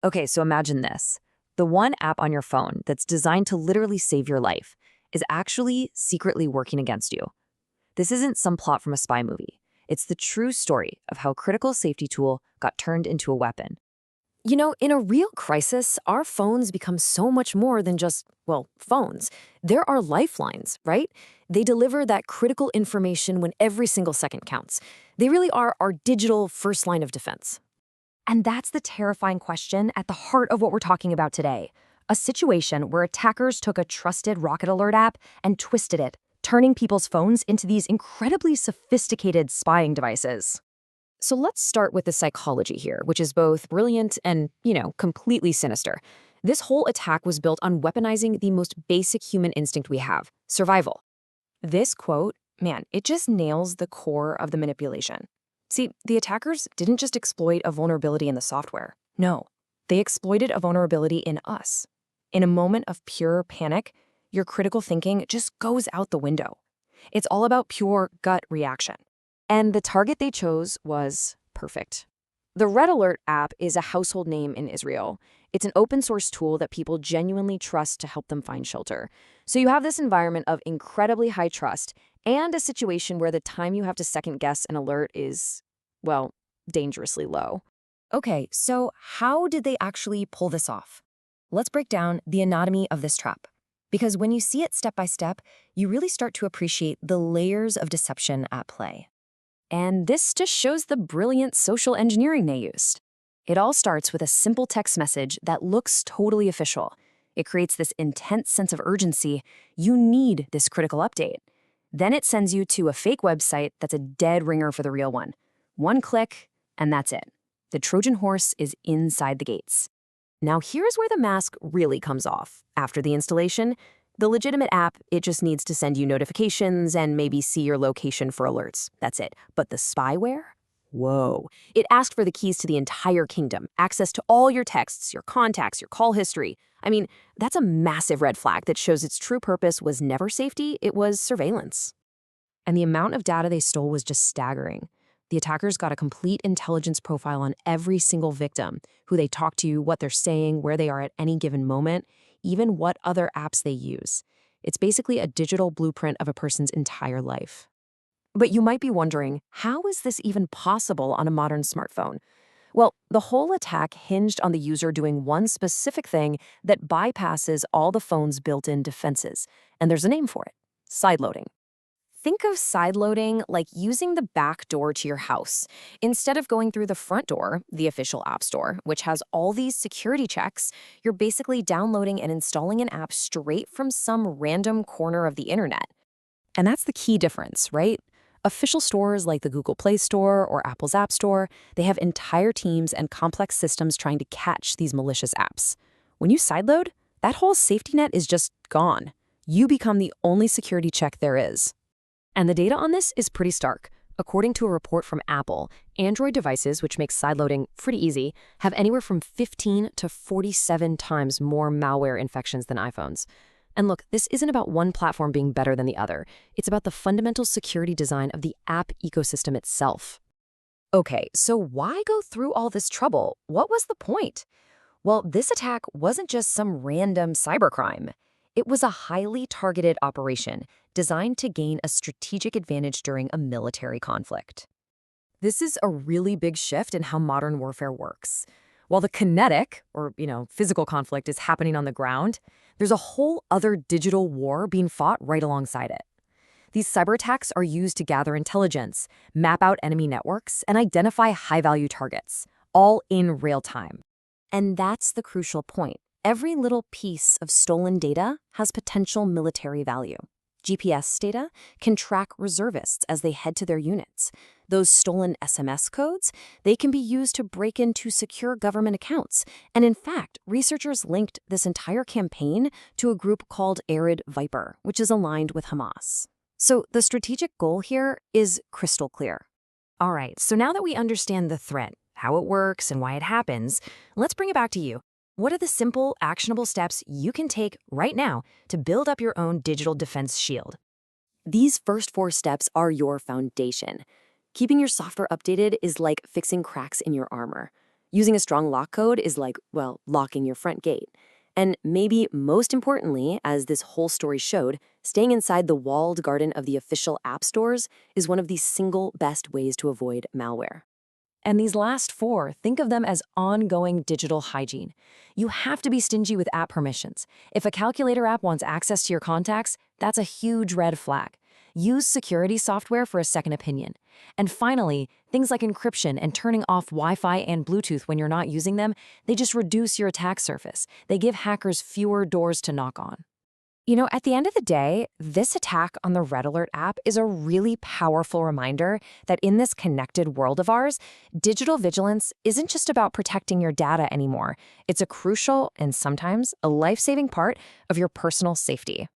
Okay, so imagine this. The one app on your phone that's designed to literally save your life is actually secretly working against you. This isn't some plot from a spy movie. It's the true story of how a critical safety tool got turned into a weapon. You know, in a real crisis, our phones become so much more than just, well, phones. There are lifelines, right? They deliver that critical information when every single second counts. They really are our digital first line of defense. And that's the terrifying question at the heart of what we're talking about today. A situation where attackers took a trusted Rocket Alert app and twisted it, turning people's phones into these incredibly sophisticated spying devices. So let's start with the psychology here, which is both brilliant and, completely sinister. This whole attack was built on weaponizing the most basic human instinct we have, survival. This quote, man, it just nails the core of the manipulation. See, the attackers didn't just exploit a vulnerability in the software. No, they exploited a vulnerability in us. In a moment of pure panic, your critical thinking just goes out the window. It's all about pure gut reaction. And the target they chose was perfect. The Red Alert app is a household name in Israel. It's an open source tool that people genuinely trust to help them find shelter. So you have this environment of incredibly high trust and a situation where the time you have to second guess an alert is, well, dangerously low. Okay, so how did they actually pull this off? Let's break down the anatomy of this trap. Because when you see it step by step, you really start to appreciate the layers of deception at play. And this just shows the brilliant social engineering they used. It all starts with a simple text message that looks totally official. It creates this intense sense of urgency. You need this critical update. Then it sends you to a fake website that's a dead ringer for the real one. One click, and that's it. The Trojan horse is inside the gates. Now here's where the mask really comes off. After the installation, the legitimate app, it just needs to send you notifications and maybe see your location for alerts. That's it. But the spyware? Whoa. It asked for the keys to the entire kingdom, access to all your texts, your contacts, your call history. I mean, that's a massive red flag that shows its true purpose was never safety, it was surveillance. And the amount of data they stole was just staggering. The attackers got a complete intelligence profile on every single victim, who they talk to, what they're saying, where they are at any given moment, even what other apps they use. It's basically a digital blueprint of a person's entire life. But you might be wondering, how is this even possible on a modern smartphone? Well, the whole attack hinged on the user doing one specific thing that bypasses all the phone's built-in defenses, and there's a name for it: sideloading. Think of sideloading like using the back door to your house. Instead of going through the front door, the official app store, which has all these security checks, you're basically downloading and installing an app straight from some random corner of the internet. And that's the key difference, right? Official stores like the Google Play Store or Apple's App Store, they have entire teams and complex systems trying to catch these malicious apps. When you sideload, that whole safety net is just gone. You become the only security check there is. And the data on this is pretty stark. According to a report from Apple, Android devices, which makes sideloading pretty easy, have anywhere from 15 to 47 times more malware infections than iPhones. And look, this isn't about one platform being better than the other. It's about the fundamental security design of the app ecosystem itself. Okay, so why go through all this trouble? What was the point? Well, this attack wasn't just some random cybercrime. It was a highly targeted operation designed to gain a strategic advantage during a military conflict. This is a really big shift in how modern warfare works. While the kinetic, or physical conflict is happening on the ground, there's a whole other digital war being fought right alongside it. These cyber attacks are used to gather intelligence, map out enemy networks, and identify high-value targets, all in real time. And that's the crucial point. Every little piece of stolen data has potential military value. GPS data can track reservists as they head to their units. Those stolen SMS codes, they can be used to break into secure government accounts. And in fact, researchers linked this entire campaign to a group called Arid Viper, which is aligned with Hamas. So the strategic goal here is crystal clear. All right, so now that we understand the threat, how it works, and why it happens, let's bring it back to you. What are the simple, actionable steps you can take right now to build up your own digital defense shield? These first 4 steps are your foundation. Keeping your software updated is like fixing cracks in your armor. Using a strong lock code is like, well, locking your front gate. And maybe most importantly, as this whole story showed, staying inside the walled garden of the official app stores is one of the single best ways to avoid malware. And these last four, think of them as ongoing digital hygiene. You have to be stingy with app permissions. If a calculator app wants access to your contacts, that's a huge red flag. Use security software for a second opinion. And finally, things like encryption and turning off Wi-Fi and Bluetooth when you're not using them, they just reduce your attack surface. They give hackers fewer doors to knock on. At the end of the day, this attack on the Red Alert app is a really powerful reminder that in this connected world of ours, digital vigilance isn't just about protecting your data anymore. It's a crucial and sometimes a life-saving part of your personal safety.